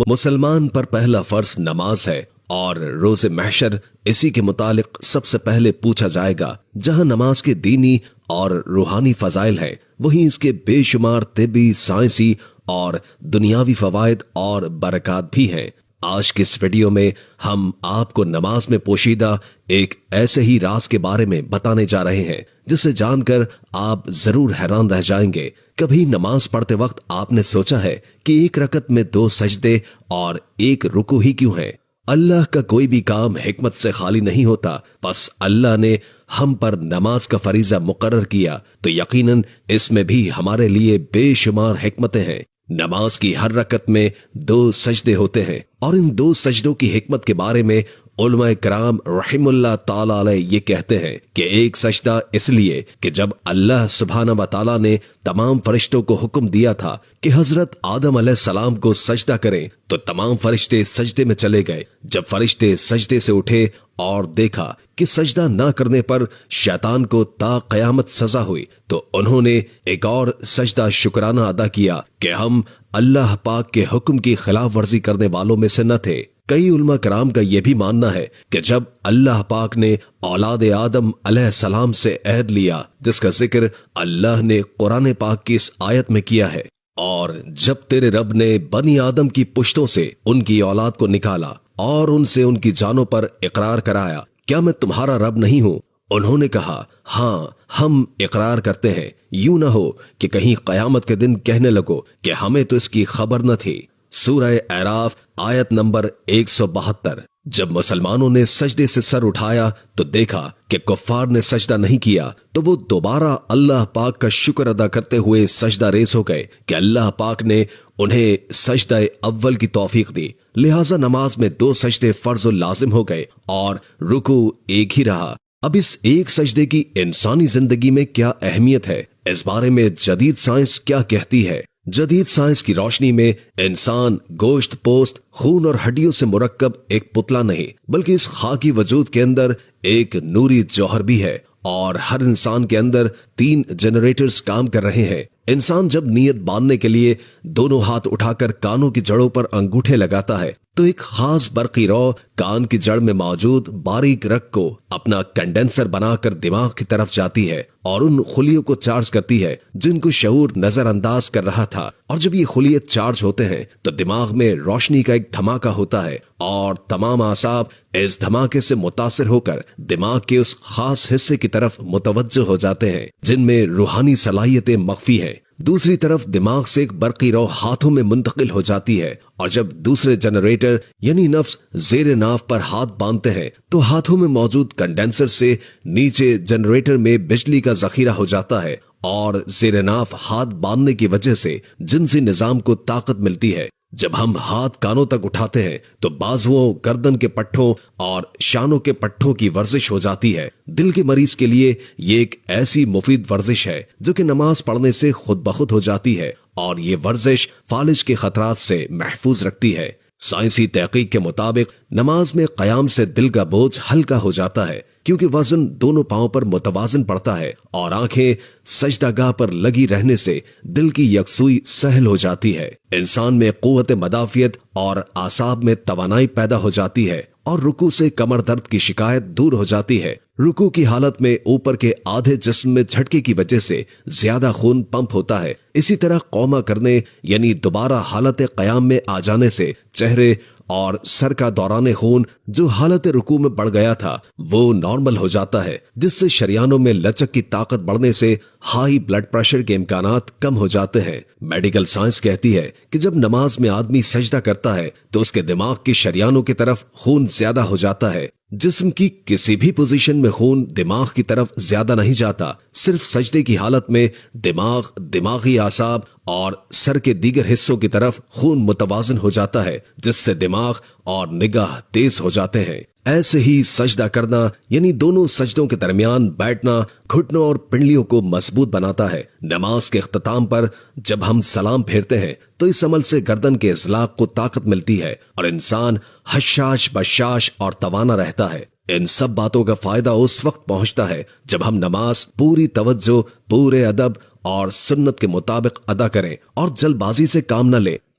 مسلمان پر پہلا فرض نماز ہے اور روز محشر اسی کے متعلق سب سے پہلے پوچھا جائے گا۔ جہاں نماز کے دینی اور روحانی فضائل ہیں، وہیں اس کے بے شمار طبی، سائنسی اور دنیاوی فوائد اور برکات بھی ہیں۔ آج کی اس ویڈیو میں ہم آپ کو نماز میں پوشیدہ ایک ایسے ہی راز کے بارے میں بتانے جا رہے ہیں جسے جان کر آپ ضرور حیران رہ جائیں گے۔ کبھی نماز پڑھتے وقت آپ نے سوچا ہے کہ ایک رکعت میں 2 سجدے اور 1 رکوع ہی کیوں ہے؟ اللہ کا کوئی بھی کام حکمت سے خالی نہیں ہوتا، بس اللہ نے ہم پر نماز کا فریضہ مقرر کیا تو یقیناً اس میں بھی ہمارے لیے بے شمار حکمتیں ہیں۔ نماز کی ہر رکعت میں 2 سجدے ہوتے ہیں، اور ان 2 سجدوں کی حکمت کے بارے میں علماء کرام رحم اللہ تعالی علیہ یہ کہتے ہیں کہ ایک سجدہ اس لیے کہ جب اللہ سبحانہ و تعالی نے تمام فرشتوں کو حکم دیا تھا کہ حضرت آدم علیہ السلام کو سجدہ کریں تو تمام فرشتے سجدے میں چلے گئے۔ جب فرشتے سجدے سے اٹھے اور دیکھا کہ سجدہ نہ کرنے پر شیطان کو تا قیامت سزا ہوئی تو انہوں نے ایک اور سجدہ شکرانہ ادا کیا کہ ہم اللہ پاک کے حکم کی خلاف ورزی کرنے والوں میں سے نہ تھے۔ کئی علماء کرام کا یہ بھی ماننا ہے کہ جب اللہ پاک نے اولاد آدم علیہ السلام سے عہد لیا، جس کا ذکر اللہ نے قرآن پاک کی اس آیت میں کیا ہے، اور جب تیرے رب نے بنی آدم کی پشتوں سے ان کی اولاد کو نکالا اور ان سے ان کی جانوں پر اقرار کرایا، کیا میں تمہارا رب نہیں ہوں؟ انہوں نے کہا ہاں ہم اقرار کرتے ہیں، یوں نہ ہو کہ کہیں قیامت کے دن کہنے لگو کہ ہمیں تو اس کی خبر نہ تھی۔ سورہ اعراف آیت نمبر 172۔ جب مسلمانوں نے سجدے سے سر اٹھایا تو دیکھا کہ کفار نے سجدہ نہیں کیا تو وہ دوبارہ اللہ پاک کا شکر ادا کرتے ہوئے سجدہ ریز ہو گئے کہ اللہ پاک نے انہیں سجدہ اول کی توفیق دی، لہٰذا نماز میں 2 سجدے فرض و لازم ہو گئے اور رکوع ایک ہی رہا۔ اب اس ایک سجدے کی انسانی زندگی میں کیا اہمیت ہے، اس بارے میں جدید سائنس کیا کہتی ہے؟ جدید سائنس کی روشنی میں انسان گوشت پوست خون اور ہڈیوں سے مرکب ایک پتلا نہیں بلکہ اس خاکی وجود کے اندر ایک نوری جوہر بھی ہے، اور ہر انسان کے اندر 3 جنریٹرز کام کر رہے ہیں۔ انسان جب نیت باندھنے کے لیے دونوں ہاتھ اٹھا کر کانوں کی جڑوں پر انگوٹھے لگاتا ہے تو ایک خاص برقی رو کان کی جڑ میں موجود باریک رگ کو اپنا کنڈنسر بنا کر دماغ کی طرف جاتی ہے اور ان خلیوں کو چارج کرتی ہے جن کو شعور نظر انداز کر رہا تھا، اور جب یہ خلیے چارج ہوتے ہیں تو دماغ میں روشنی کا ایک دھماکہ ہوتا ہے اور تمام اعصاب اس دھماکے سے متاثر ہو کر دماغ کے اس خاص حصے کی طرف متوجہ ہو جاتے ہیں جن میں روحانی صلاحیتیں مخفی ہیں۔ دوسری طرف دماغ سے ایک برقی رو ہاتھوں میں منتقل ہو جاتی ہے، اور جب دوسرے جنریٹر یعنی نفس زیر ناف پر ہاتھ باندھتے ہیں تو ہاتھوں میں موجود کنڈنسر سے نیچے جنریٹر میں بجلی کا ذخیرہ ہو جاتا ہے، اور زیر ناف ہاتھ باندھنے کی وجہ سے جنسی نظام کو طاقت ملتی ہے۔ جب ہم ہاتھ کانوں تک اٹھاتے ہیں تو بازوؤں، گردن کے پٹھوں اور شانوں کے پٹھوں کی ورزش ہو جاتی ہے۔ دل کے مریض کے لیے یہ ایک ایسی مفید ورزش ہے جو کہ نماز پڑھنے سے خود بخود ہو جاتی ہے، اور یہ ورزش فالج کے خطرات سے محفوظ رکھتی ہے۔ سائنسی تحقیق کے مطابق نماز میں قیام سے دل کا بوجھ ہلکا ہو جاتا ہے کیونکہ وزن دونوں پاؤں پر متوازن پڑتا ہے، اور آنکھیں سجدہ گاہ پر لگی رہنے سے دل کی یکسوئی سہل ہو جاتی ہے۔ انسان میں قوت مدافعت اور اعصاب میں توانائی پیدا ہو جاتی ہے، اور رکوع سے کمر درد کی شکایت دور ہو جاتی ہے۔ رکوع کی حالت میں اوپر کے آدھے جسم میں جھٹکے کی وجہ سے زیادہ خون پمپ ہوتا ہے۔ اسی طرح قوما کرنے یعنی دوبارہ حالت قیام میں آ جانے سے چہرے اور سر کا دوران خون جو حالت رکوع میں بڑھ گیا تھا وہ نارمل ہو جاتا ہے، جس سے شریانوں میں لچک کی طاقت بڑھنے سے ہائی بلڈ پریشر کے امکانات کم ہو جاتے ہیں۔ میڈیکل سائنس کہتی ہے کہ جب نماز میں آدمی سجدہ کرتا ہے تو اس کے دماغ کی شریانوں کی طرف خون زیادہ ہو جاتا ہے۔ جسم کی کسی بھی پوزیشن میں خون دماغ کی طرف زیادہ نہیں جاتا، صرف سجدے کی حالت میں دماغ، دماغی اعصاب اور سر کے دیگر حصوں کی طرف خون متوازن ہو جاتا ہے، جس سے دماغ اور نگاہ تیز ہو جاتے ہیں۔ ایسے ہی سجدہ کرنا یعنی دونوں سجدوں کے درمیان بیٹھنا گھٹنوں اور پنڈلیوں کو مضبوط بناتا ہے۔ نماز کے اختتام پر جب ہم سلام پھیرتے ہیں تو اس عمل سے گردن کے اضلاع کو طاقت ملتی ہے اور انسان حشاش بشاش اور توانا رہتا ہے۔ ان سب باتوں کا فائدہ اس وقت پہنچتا ہے جب ہم نماز پوری توجہ، پورے ادب اور سنت کے مطابق ادا کریں اور جلد بازی سے کام نہ لیں۔